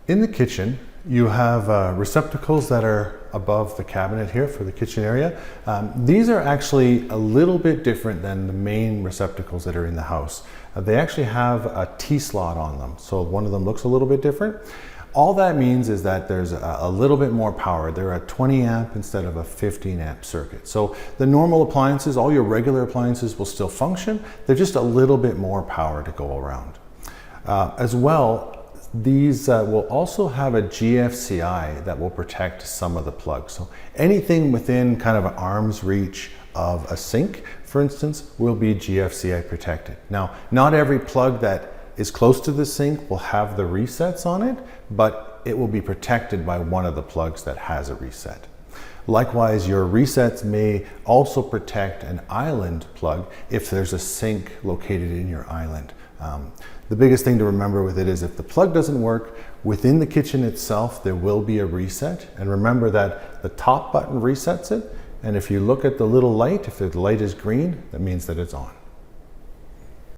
In the kitchen, you have receptacles that are above the cabinet here for the kitchen area. These are actually a little bit different than the main receptacles that are in the house. They actually have a T-slot on them, so one of them looks a little bit different. All that means is that there's a little bit more power. They're a 20 amp instead of a 15 amp circuit. So the normal appliances, all your regular appliances will still function. They're just a little bit more power to go around. As well, these will also have a GFCI that will protect some of the plugs. So anything within kind of an arm's reach of a sink, for instance, will be GFCI protected. Now, not every plug that is close to the sink will have the resets on it, but it will be protected by one of the plugs that has a reset. Likewise, your resets may also protect an island plug if there's a sink located in your island. The biggest thing to remember with it is if the plug doesn't work, within the kitchen itself, there will be a reset. And remember that the top button resets it. And if you look at the little light, if the light is green, that means that it's on.